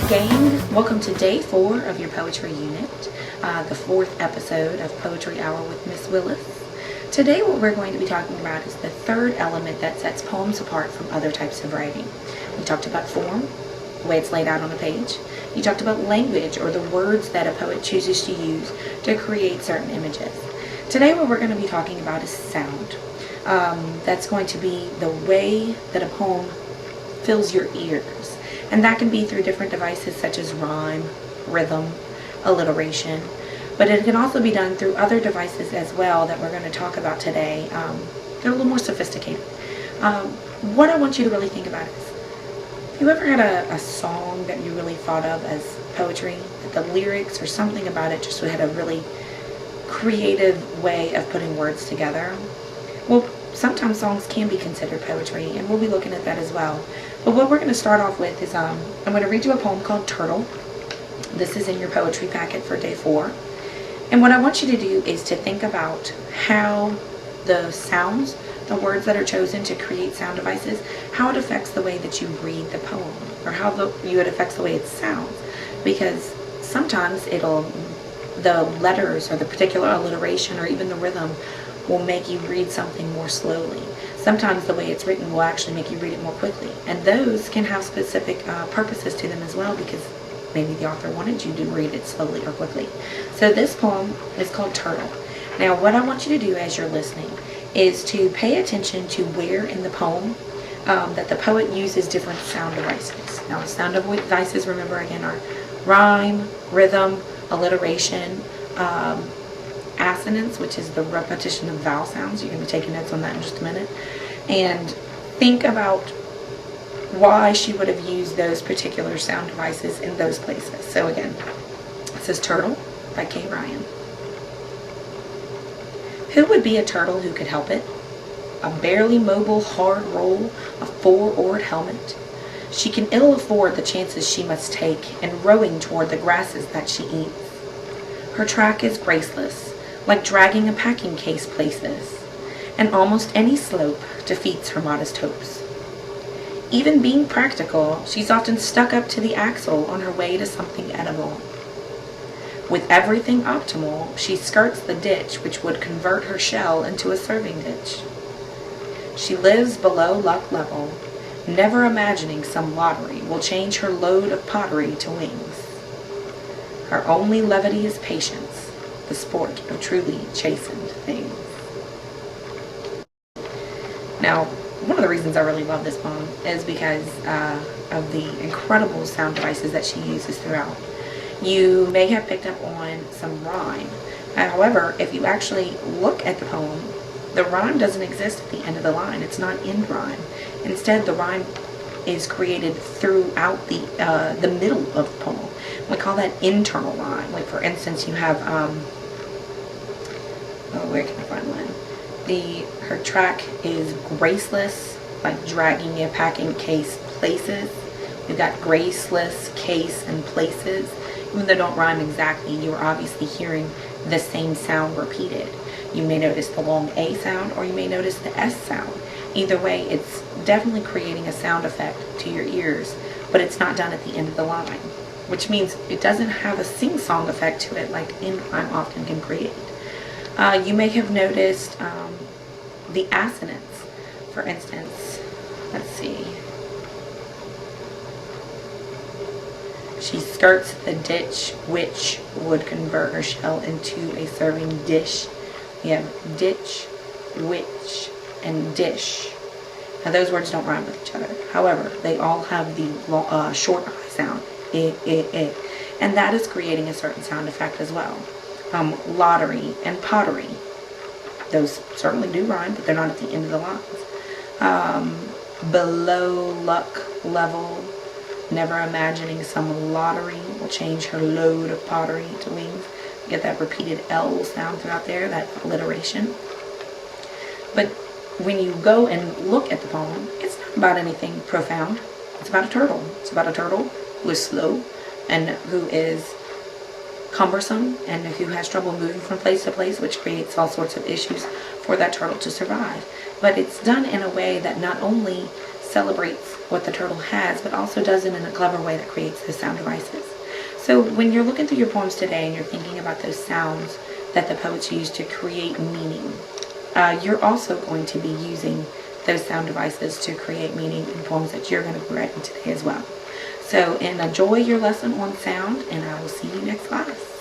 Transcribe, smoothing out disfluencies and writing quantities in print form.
Gang, welcome to day 4 of your poetry unit, the 4th episode of Poetry Hour with Miss Willis. Today what we're going to be talking about is the third element that sets poems apart from other types of writing. We talked about form, the way it's laid out on a page. You talked about language, or the words that a poet chooses to use to create certain images. Today what we're going to be talking about is sound. That's going to be the way that a poem fills your ears. And that can be through different devices such as rhyme, rhythm, alliteration. But it can also be done through other devices as well that we're going to talk about today. They're a little more sophisticated. What I want you to really think about is, have you ever had a song that you really thought of as poetry? That the lyrics or something about it just had a really creative way of putting words together? Well, sometimes songs can be considered poetry, and we'll be looking at that as well. But what we're going to start off with is I'm going to read you a poem called Turtle. This is in your poetry packet for day 4. And what I want you to do is to think about how the sounds, the words that are chosen to create sound devices, how it affects the way that you read the poem, or how it affects the way it sounds. Because sometimes the letters or the particular alliteration or even the rhythm will make you read something more slowly. Sometimes the way it's written will actually make you read it more quickly. And those can have specific purposes to them as well, because maybe the author wanted you to read it slowly or quickly. So this poem is called Turtle. Now what I want you to do as you're listening is to pay attention to where in the poem that the poet uses different sound devices. Now the sound devices, remember again, are rhyme, rhythm, alliteration, assonance, which is the repetition of vowel sounds. You're going to be taking notes on that in just a minute. And think about why she would have used those particular sound devices in those places. So again, it says Turtle by K. Ryan. Who would be a turtle who could help it? A barely mobile hard roll, a 4-oared helmet. She can ill afford the chances she must take in rowing toward the grasses that she eats. Her track is graceless, like dragging a packing case places, and almost any slope defeats her modest hopes. Even being practical, she's often stuck up to the axle on her way to something edible. With everything optimal, she skirts the ditch which would convert her shell into a serving dish. She lives below luck level, never imagining some lottery will change her load of pottery to wings. Her only levity is patience, the sport of truly chastened things. Now, one of the reasons I really love this poem is because of the incredible sound devices that she uses throughout. You may have picked up on some rhyme. However, if you actually look at the poem, the rhyme doesn't exist at the end of the line. It's not end rhyme. Instead, the rhyme is created throughout the middle of the poem. We call that internal rhyme. Like for instance, you have where can I find one? Her track is graceless, like dragging a packing case places. We've got graceless, case, and places. Even though they don't rhyme exactly, you're obviously hearing the same sound repeated. You may notice the long A sound, or you may notice the S sound. Either way, it's definitely creating a sound effect to your ears, but it's not done at the end of the line, which means it doesn't have a sing-song effect to it like end rhyme often can create. You may have noticed the assonance. For instance, let's see. She skirts the ditch which would convert her shell into a serving dish. We have ditch, which, and dish. Now those words don't rhyme with each other. However, they all have the short I sound, I. And that is creating a certain sound effect as well. Lottery and pottery. Those certainly do rhyme, but they're not at the end of the lines. Below luck level, never imagining some lottery will change her load of pottery to wings. You get that repeated L sound throughout there, that alliteration. But when you go and look at the poem, it's not about anything profound. It's about a turtle. It's about a turtle who is slow and who is cumbersome and who has trouble moving from place to place, which creates all sorts of issues for that turtle to survive. But it's done in a way that not only celebrates what the turtle has, but also does it in a clever way that creates the sound devices. So when you're looking through your poems today and you're thinking about those sounds that the poets use to create meaning, you're also going to be using those sound devices to create meaning in poems that you're going to be writing today as well. So enjoy your lesson on sound, and I will see you next class.